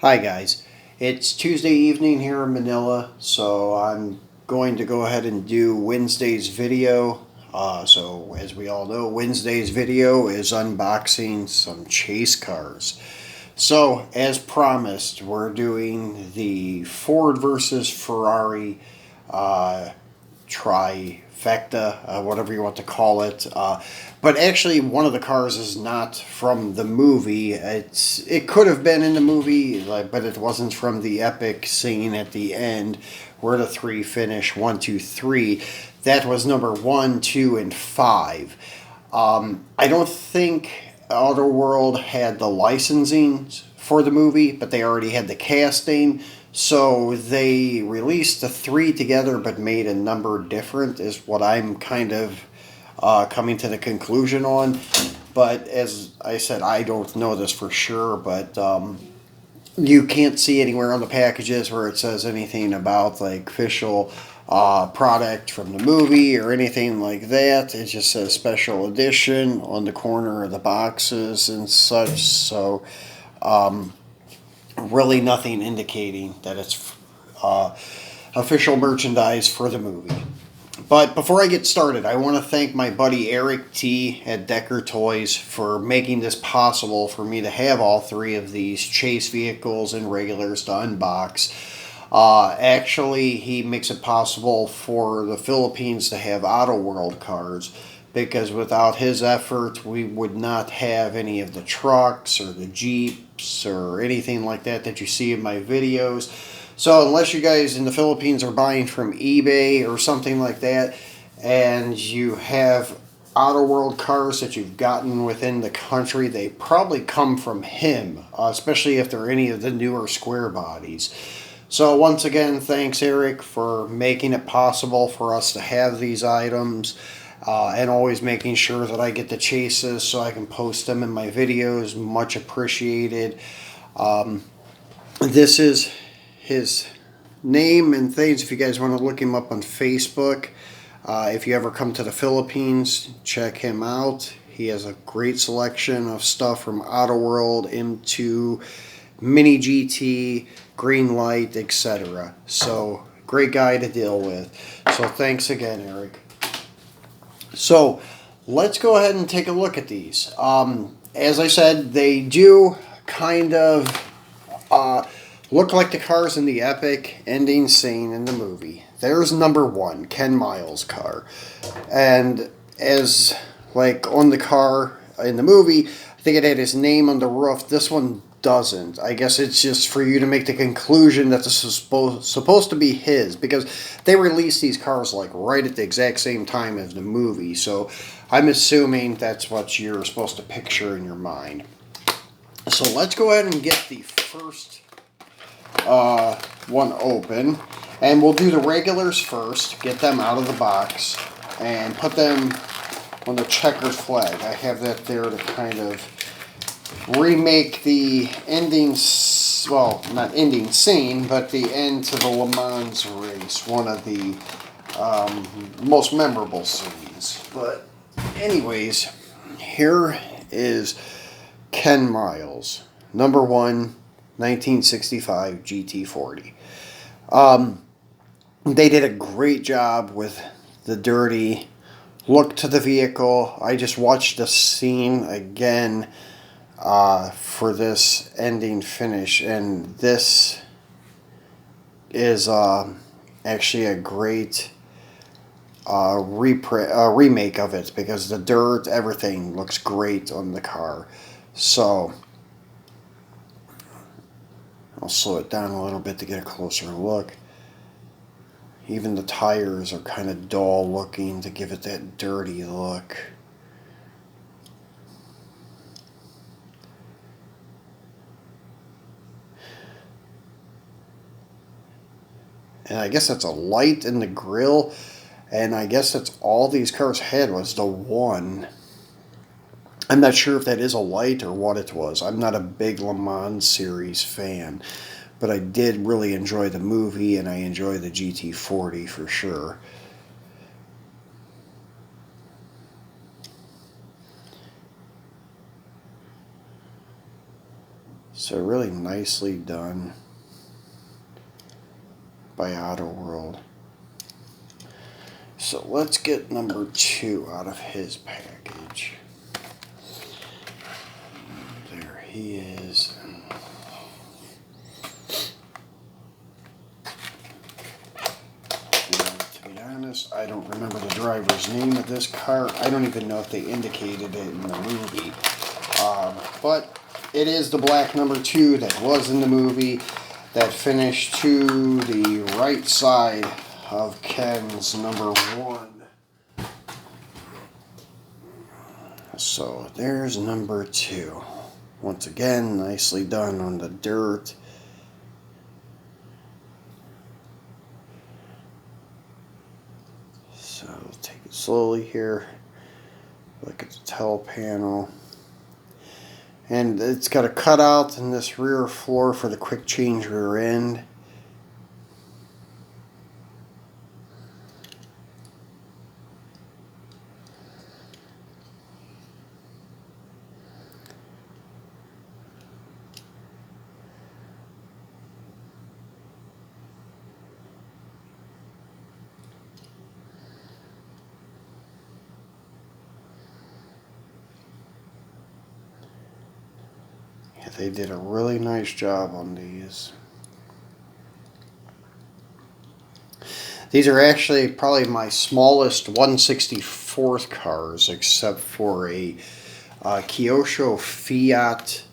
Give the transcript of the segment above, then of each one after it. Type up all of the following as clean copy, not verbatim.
Hi guys, it's Tuesday evening here in Manila, so I'm going to go ahead and do Wednesday's video. So as we all know, Wednesday's video is unboxing some chase cars. So as promised, we're doing the Ford versus Ferrari trifecta, whatever you want to call it. But actually, one of the cars is not from the movie. It could have been in the movie, but it wasn't from the epic scene at the end where the three finish 1, 2, 3. That was number 1, 2, and 5. I don't think Autoworld had the licensing for the movie, but they already had the casting. So they released the three together but made a number different, is what I'm kind of coming to the conclusion on. But as I said, I don't know this for sure, but you can't see anywhere on the packages where it says anything about like official product from the movie or anything like that. It just says special edition on the corner of the boxes and such. So really nothing indicating that it's official merchandise for the movie. But before I get started, I want to thank my buddy Eric T. at Decker Toys for making this possible for me to have all three of these chase vehicles and regulars to unbox. Actually, he makes it possible for the Philippines to have Autoworld cars, because without his effort, we would not have any of the trucks or the Jeeps or anything like that that you see in my videos. So unless you guys in the Philippines are buying from eBay or something like that, and you have Autoworld cars that you've gotten within the country, they probably come from him, especially if they're any of the newer square bodies. So once again, thanks Eric for making it possible for us to have these items, and always making sure that I get the chases so I can post them in my videos. Much appreciated. This is his name and things if you guys want to look him up on Facebook. If you ever come to the Philippines, check him out. He has a great selection of stuff from Autoworld, M2, Mini GT, Greenlight, etc. So, great guy to deal with. So, thanks again, Eric. So, let's go ahead and take a look at these. As I said, they do kind of look like the cars in the epic ending scene in the movie. There's number 1, Ken Miles' car. And as like on the car in the movie, I think it had his name on the roof. This one doesn't. I guess it's just for you to make the conclusion that this is supposed to be his, because they released these cars like right at the exact same time as the movie. So I'm assuming that's what you're supposed to picture in your mind. So let's go ahead and get the first one open, and we'll do the regulars first, get them out of the box and put them on the checkered flag. I have that there to kind of remake the ending, well, not ending scene, but the end to the Le Mans race, one of the most memorable scenes. But anyways, here is Ken Miles, number 1, 1965 GT40. They did a great job with the dirty look to the vehicle. I just watched the scene again for this ending finish, and this is actually a great remake of it, because the dirt, everything looks great on the car. So I'll slow it down a little bit to get a closer look. Even the tires are kind of dull looking to give it that dirty look. And I guess that's a light in the grill, and I guess that's all these cars had was the one. I'm not sure if that is a light or what it was. I'm not a big Le Mans series fan, but I did really enjoy the movie, and I enjoy the GT40 for sure. So really nicely done by Autoworld. So let's get number 2 out of his package. There he is. To be honest, I don't remember the driver's name of this car. I don't even know if they indicated it in the movie. But it is the black number 2 that was in the movie that finished to the right side of Ken's number 1. So there's number 2. Once again, nicely done on the dirt. So take it slowly here. Look at the tail panel. And it's got a cutout in this rear floor for the quick change rear end. They did a really nice job on these. These are actually probably my smallest 1/64th cars, except for a Kyosho Fiat,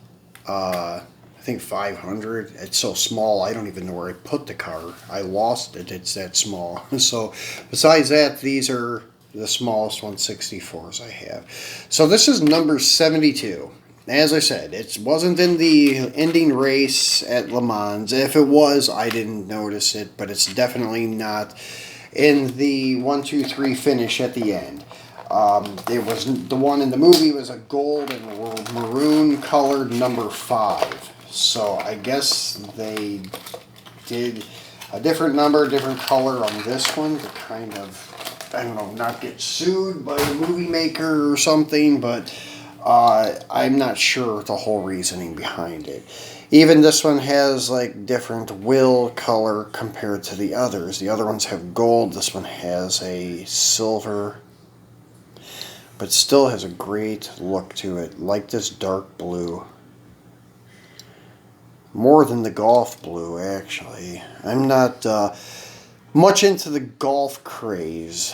I think 500. It's so small, I don't even know where I put the car. I lost it, it's that small. So besides that, these are the smallest 1/64s I have. So this is number 72. As I said, it wasn't in the ending race at Le Mans. If it was, I didn't notice it, but it's definitely not in the 1, 2, 3 finish at the end. It was the one in the movie was a gold and maroon colored number 5. So I guess they did a different number, different color on this one to kind of, I don't know, not get sued by the movie maker or something, but I'm not sure the whole reasoning behind it. Even this one has like different wheel color compared to the others. The other ones have gold. This one has a silver, but still has a great look to it. Like this dark blue. More than the golf blue, actually. I'm not much into the golf craze.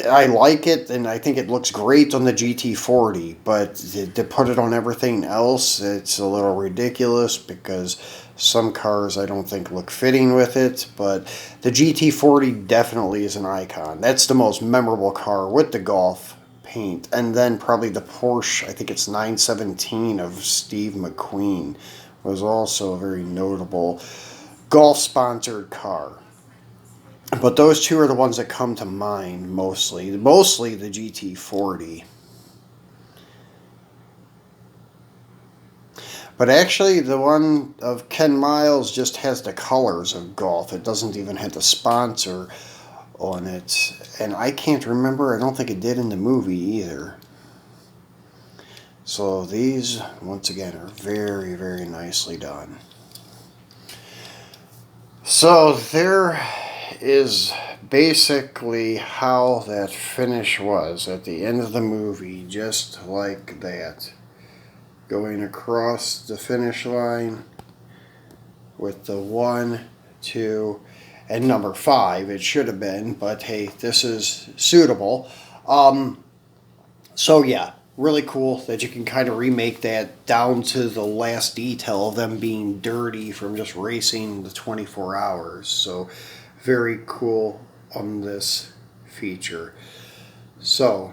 I like it, and I think it looks great on the GT40, but to put it on everything else, it's a little ridiculous because some cars I don't think look fitting with it, but the GT40 definitely is an icon. That's the most memorable car with the golf paint, and then probably the Porsche, I think it's 917 of Steve McQueen, was also a very notable golf-sponsored car. But those two are the ones that come to mind mostly. Mostly the GT40. But actually the one of Ken Miles just has the colors of golf. It doesn't even have the sponsor on it. And I can't remember, I don't think it did in the movie either. So these, once again, are very, very nicely done. So there is basically how that finish was at the end of the movie, just like that. Going across the finish line with the 1, 2, and number 5. It should have been, but hey, this is suitable. So yeah, really cool that you can kind of remake that down to the last detail of them being dirty from just racing the 24 hours. So very cool on this feature. So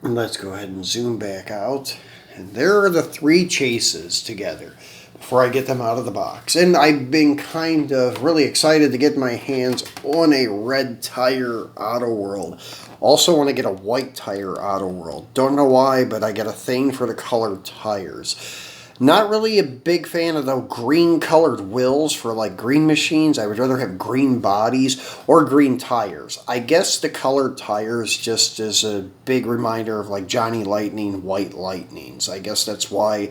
let's go ahead and zoom back out. And there are the 3 chases together before I get them out of the box. And I've been kind of really excited to get my hands on a red tire Autoworld. Also want to get a white tire Autoworld. Don't know why, but I get a thing for the colored tires. Not really a big fan of the green colored wheels for like green machines. I would rather have green bodies or green tires. I guess the colored tires just is a big reminder of like Johnny Lightning, White Lightnings. I guess that's why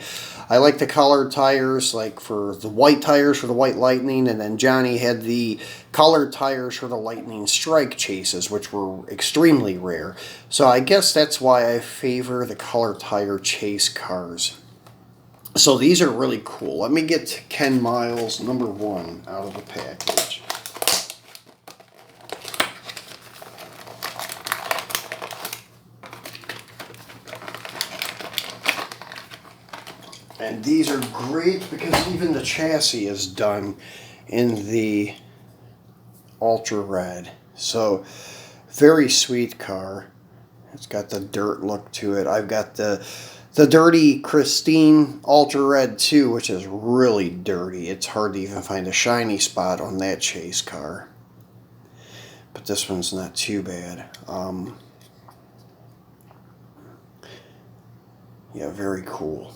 I like the colored tires, like for the white tires for the White Lightning, and then Johnny had the colored tires for the Lightning Strike chases, which were extremely rare. So I guess that's why I favor the colored tire chase cars. So these are really cool. Let me get Ken Miles #1 out of the package. And these are great because even the chassis is done in the ultra red. So very sweet car. It's got the dirt look to it. I've got the dirty Christine Ultra Red too, which is really dirty. It's hard to even find a shiny spot on that chase car. But this one's not too bad. Yeah, very cool.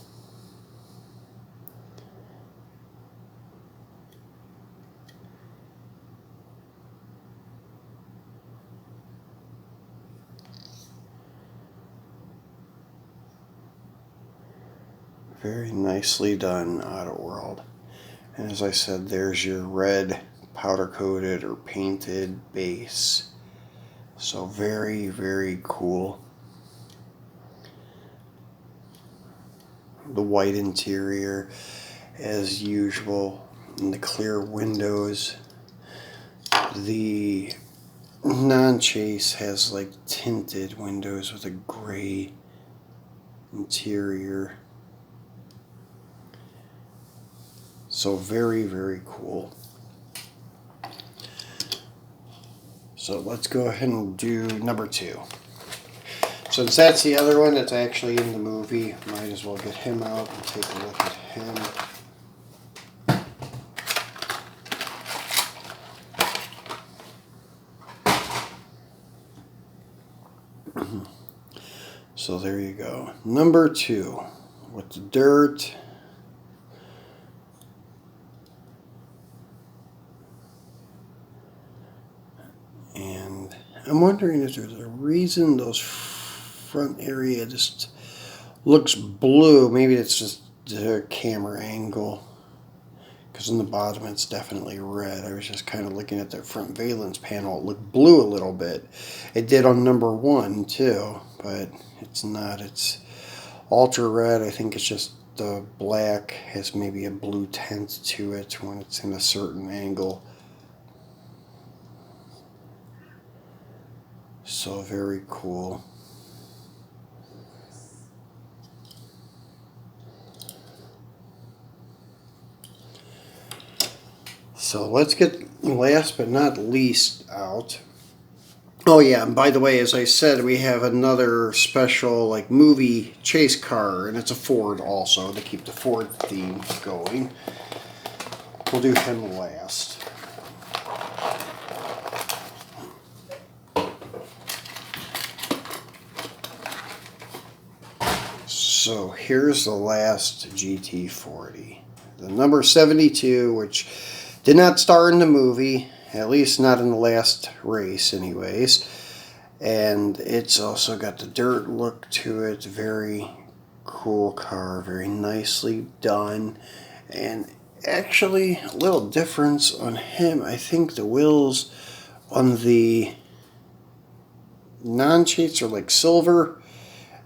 Very nicely done, Autoworld. And as I said, there's your red powder coated or painted base. So very, very cool. The white interior as usual, and the clear windows. The non-chase has like tinted windows with a gray interior. So very, very cool. So let's go ahead and do #2. Since that's the other one that's actually in the movie, might as well get him out and take a look at him. So there you go. #2 with the dirt. And I'm wondering if there's a reason those front area just looks blue. Maybe it's just the camera angle. Because in the bottom it's definitely red. I was just kind of looking at the front valence panel. It looked blue a little bit. It did on #1 too, but it's not. It's ultra red. I think it's just the black has maybe a blue tint to it when it's in a certain angle. So very cool. So let's get last but not least out. Oh yeah, and by the way, as I said, we have another special like movie chase car, and it's a Ford also to keep the Ford theme going. We'll do him last. So here's the last GT40, the number 72, which did not star in the movie, at least not in the last race anyways. And it's also got the dirt look to it. Very cool car, very nicely done. And actually a little difference on him. I think the wheels on the non-chase are like silver,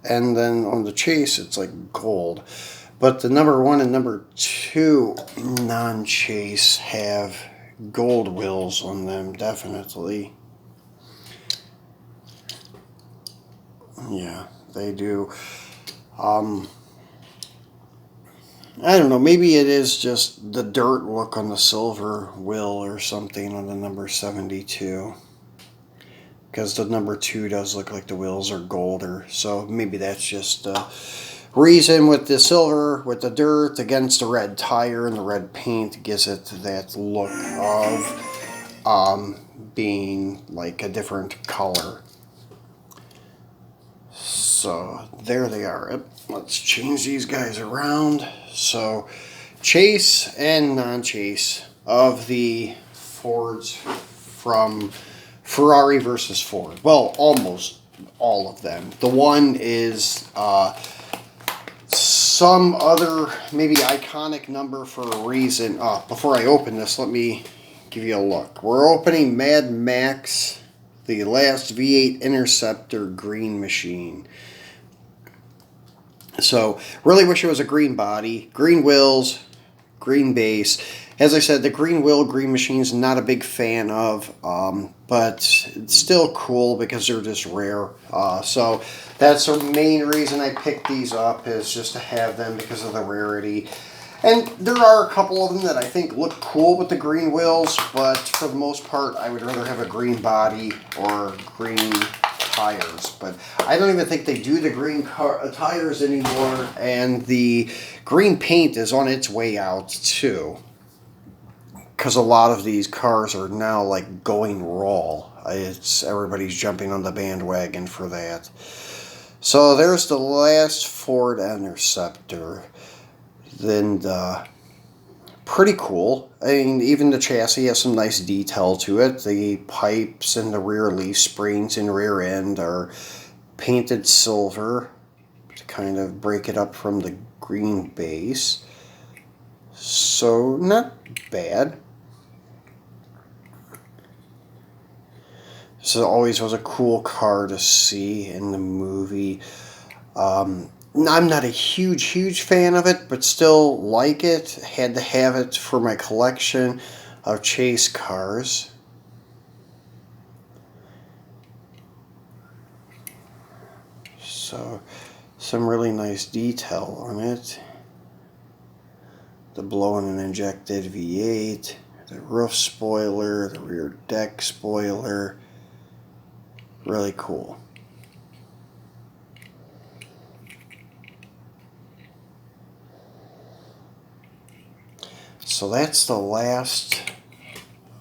and then on the chase it's like gold. But the #1 and #2 non-chase have gold wheels on them, definitely. Yeah, they do. I don't know, maybe it is just the dirt look on the silver wheel or something on the number 72. Because the #2 does look like the wheels are golder. So maybe that's just the reason with the silver, with the dirt against the red tire and the red paint gives it that look of being like a different color. So there they are. Let's change these guys around. So chase and non-chase of the Fords from Ferrari versus Ford. Well, almost all of them. The one is some other maybe iconic number for a reason. Before I open this, let me give you a look. We're opening Mad Max, the last V8 Interceptor green machine. So, really wish it was a green body, green wheels, green base. As I said, the green wheel, green machines, not a big fan of, but it's still cool because they're just rare. So that's the main reason I picked these up, is just to have them because of the rarity. And there are a couple of them that I think look cool with the green wheels, but for the most part, I would rather have a green body or green tires. But I don't even think they do the green tires anymore, and the green paint is on its way out too, because a lot of these cars are now like going raw. Everybody's jumping on the bandwagon for that. So there's the last Ford Interceptor. Then pretty cool. I mean, even the chassis has some nice detail to it. The pipes and the rear leaf springs and rear end are painted silver to kind of break it up from the green base. So not bad. This always was a cool car to see in the movie. I'm not a huge fan of it, but still like it. Had to have it for my collection of chase cars. So, some really nice detail on it. The blown and injected V8, the roof spoiler, the rear deck spoiler. Really cool. So that's the last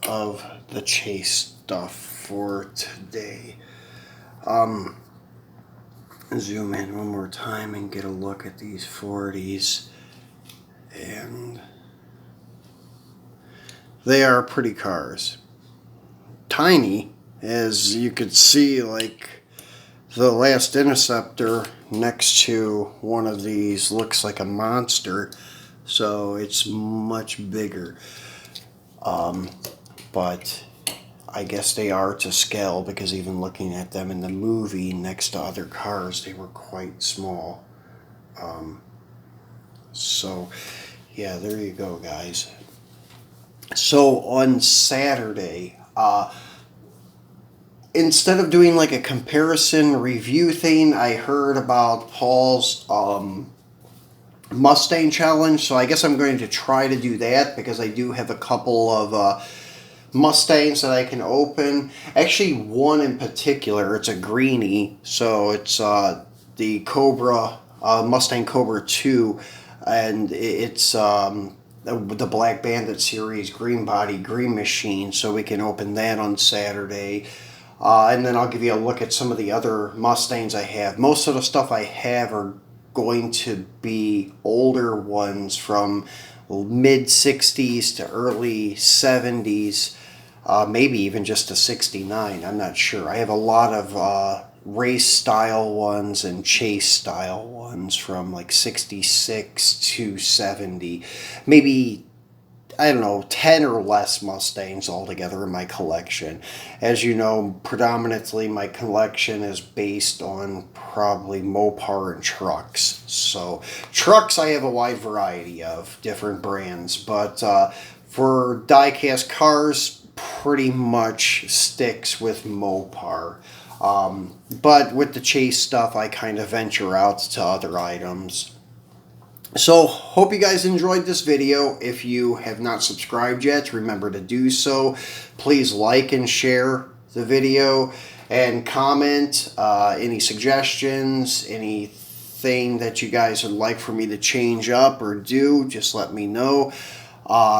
of the chase stuff for today. Zoom in one more time and get a look at these 40s. And they are pretty cars. Tiny, as you could see, like the last Interceptor next to one of these looks like a monster. So it's much bigger, but I guess they are to scale, because even looking at them in the movie next to other cars, they were quite small. So yeah, there you go, guys. So on Saturday, instead of doing like a comparison review thing, I heard about Paul's Mustang challenge, so I guess I'm going to try to do that, because I do have a couple of Mustangs that I can open. Actually, one in particular, it's a greenie, so it's the Cobra, Mustang Cobra 2, and it's the Black Bandit series, green body, green machine, so we can open that on Saturday. And then I'll give you a look at some of the other Mustangs I have. Most of the stuff I have are going to be older ones from mid 60s to early 70s, maybe even just to 69. I'm not sure. I have a lot of race style ones and chase style ones from like 66 to 70. Maybe, I don't know, 10 or less Mustangs altogether in my collection. As you know, predominantly my collection is based on probably Mopar and trucks. So trucks I have a wide variety of different brands, but for die-cast cars, pretty much sticks with Mopar. But with the chase stuff, I kind of venture out to other items. So, hope you guys enjoyed this video. If you have not subscribed yet, remember to do so. Please like and share the video, and comment any suggestions, anything that you guys would like for me to change up or do, just let me know.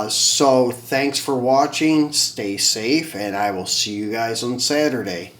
So, thanks for watching, stay safe, and I will see you guys on Saturday.